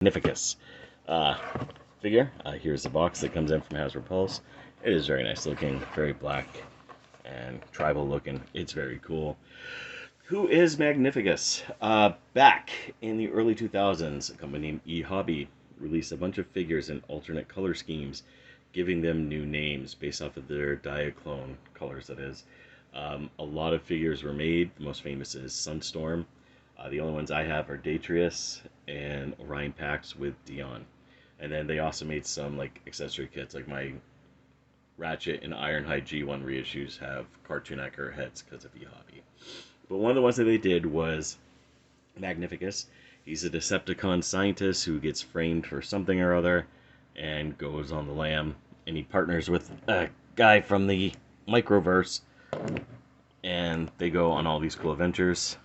Magnificus uh, figure. Here's the box that comes in from Hasbro Pulse. It is very nice looking, very black and tribal looking. It's very cool. Who is Magnificus? Back in the early 2000s, a company named eHobby released a bunch of figures in alternate color schemes, giving them new names based off of their Diaclone colors, that is. A lot of figures were made. The most famous is Sunstorm. The only ones I have are Datrius and Orion Pax with Dion. And then they also made some like accessory kits, like my Ratchet and Ironhide G1 reissues have cartoon accurate heads because of eHobby. But one of the ones that they did was Magnificus. He's a Decepticon scientist who gets framed for something or other and goes on the lam. And he partners with a guy from the Microverse. And they go on all these cool adventures.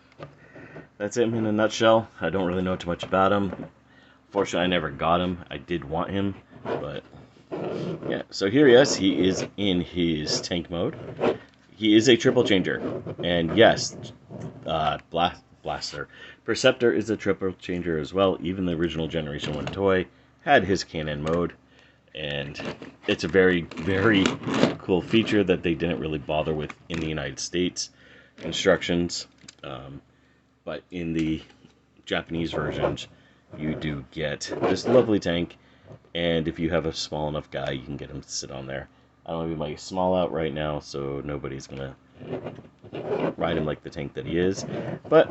That's him in a nutshell. I don't really know too much about him. Fortunately, I never got him. I did want him, but yeah. So here he is. He is in his tank mode. He is a triple changer, and yes, Blaster Perceptor is a triple changer as well. Even the original Generation 1 toy had his cannon mode, and it's a very, very cool feature that they didn't really bother with in the United States instructions. But in the Japanese versions, you do get this lovely tank, and if you have a small enough guy, you can get him to sit on there. I don't have my small out right now, so nobody's gonna ride him like the tank that he is. But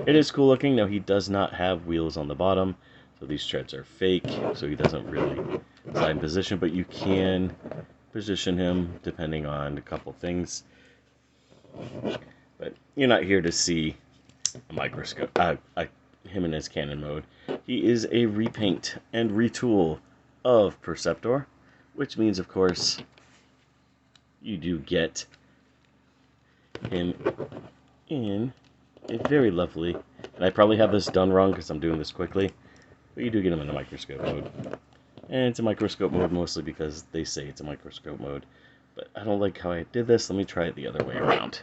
it is cool looking. Now, he does not have wheels on the bottom, so these treads are fake, so he doesn't really slide in position, but you can position him depending on a couple things. But you're not here to see a microscope, him in his cannon mode. He is a repaint and retool of Perceptor, which means, of course, you do get him in a very lovely, and I probably have this done wrong because I'm doing this quickly, but you do get him in a microscope mode. And it's a microscope mode mostly because they say it's a microscope mode, but I don't like how I did this. Let me try it the other way around.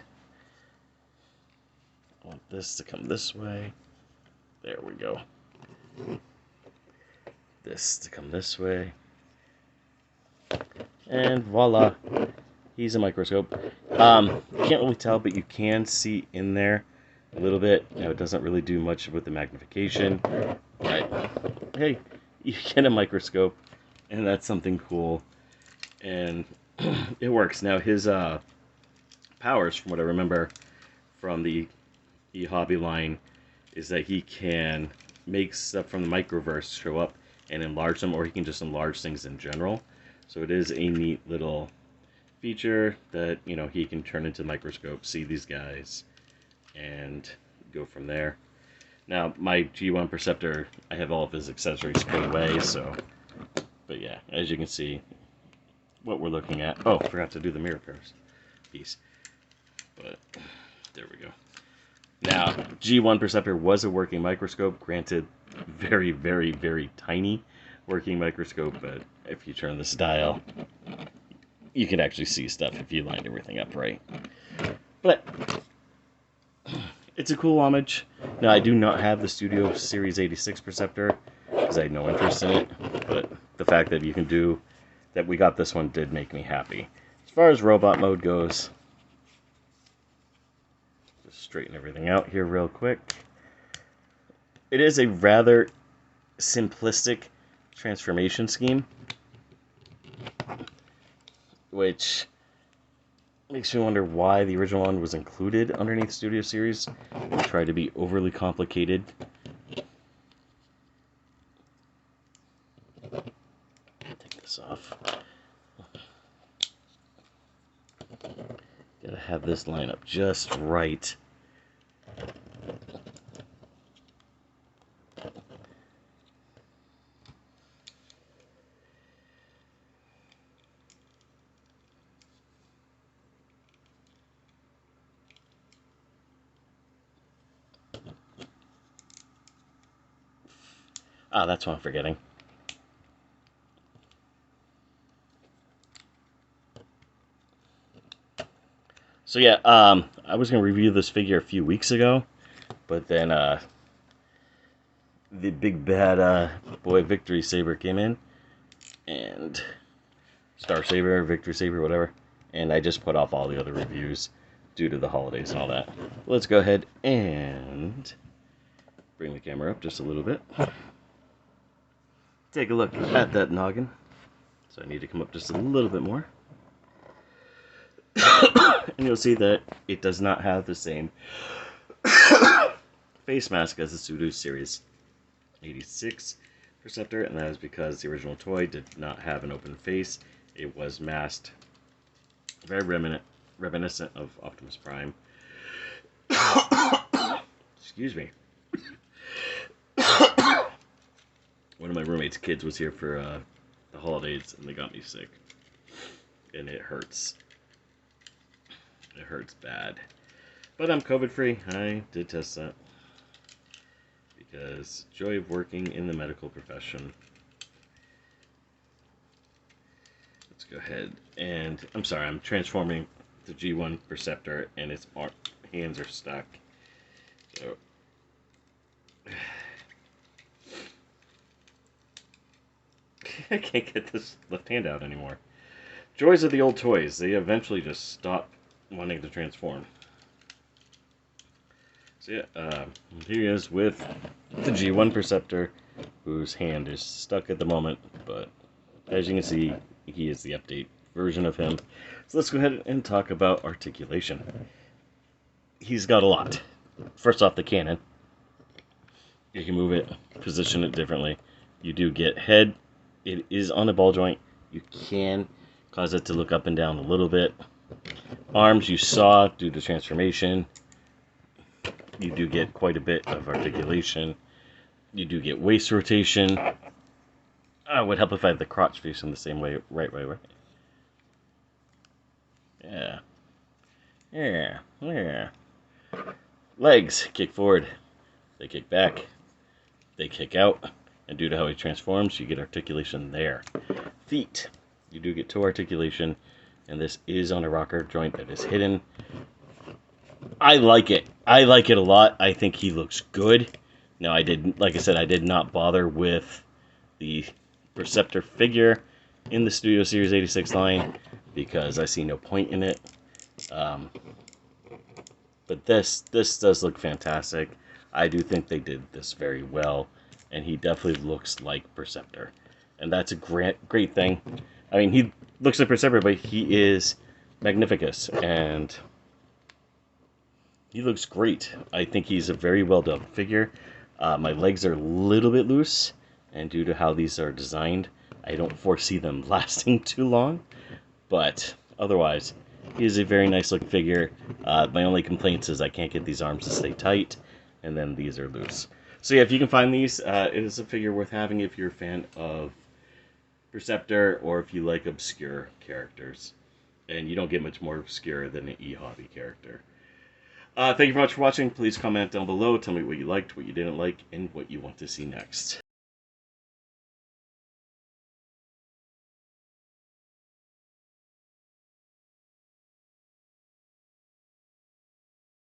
I want this to come this way. There we go. This to come this way. And voila. He's a microscope. You can't really tell, but you can see in there a little bit. Now, it doesn't really do much with the magnification. But, hey, you get a microscope, and that's something cool. And it works. Now, his powers, from what I remember from the eHobby line, is that he can make stuff from the Microverse show up and enlarge them, or he can just enlarge things in general. So it is a neat little feature that, you know, he can turn into microscope, see these guys, and go from there. Now, my G1 Perceptor, I have all of his accessories put away, so, but yeah, as you can see, what we're looking at. Oh, forgot to do the mirror pairs piece, but there we go. Now, G1 Perceptor was a working microscope, granted, very, very, very tiny working microscope, but if you turn this dial, you can actually see stuff if you lined everything up right. But it's a cool homage. Now, I do not have the Studio Series 86 Perceptor because I had no interest in it, but the fact that you can do that, we got this one, did make me happy. As far as robot mode goes, just straighten everything out here real quick. It is a rather simplistic transformation scheme, which makes me wonder why the original one was included underneath Studio Series. Try to be overly complicated. Take this off. Gotta have this line up just right. Ah, that's what I'm forgetting. So yeah, I was going to review this figure a few weeks ago, but then the big bad boy Victory Saber came in, and Star Saber, Victory Saber, whatever, and I just put off all the other reviews due to the holidays and all that. Let's go ahead and bring the camera up just a little bit. Take a look at that noggin. So I need to come up just a little bit more. And you'll see that it does not have the same face mask as the Pseudo Series 86 Perceptor, and that is because the original toy did not have an open face. It was masked, very reminiscent of Optimus Prime. Excuse me. One of my roommate's kids was here for the holidays, and they got me sick. And it hurts. It hurts bad. But I'm COVID-free. I did test that. Because joy of working in the medical profession. Let's go ahead and... I'm sorry, I'm transforming the G1 Perceptor, and its hands are stuck. So... I can't get this left hand out anymore. Joys of the old toys. They eventually just stop wanting to transform. So yeah, here he is with the G1 Perceptor, whose hand is stuck at the moment, but as you can see, he is the update version of him. So let's go ahead and talk about articulation. He's got a lot. First off, the cannon. You can move it, position it differently. You do get head. It is on a ball joint. You can cause it to look up and down a little bit. Arms you saw due to transformation. You do get quite a bit of articulation. You do get waist rotation. It would help if I had the crotch facing the same way. Right. Yeah. Legs kick forward. They kick back. They kick out. And due to how he transforms, you get articulation there. Feet. You do get toe articulation. And this is on a rocker joint that is hidden. I like it. I like it a lot. I think he looks good. Now, like I said, I did not bother with the Perceptor figure in the Studio Series 86 line because I see no point in it. But this does look fantastic. I do think they did this very well. And he definitely looks like Perceptor. And that's a great thing. I mean, he looks like Perceptor, but he is Magnificus. And he looks great. I think he's a very well done figure. My legs are a little bit loose. And due to how these are designed, I don't foresee them lasting too long. But otherwise, he is a very nice looking figure. My only complaint is I can't get these arms to stay tight. And then these are loose. So yeah, if you can find these, it is a figure worth having if you're a fan of Perceptor or if you like obscure characters. And you don't get much more obscure than an e-hobby character. Thank you very much for watching. Please comment down below. Tell me what you liked, what you didn't like, and what you want to see next.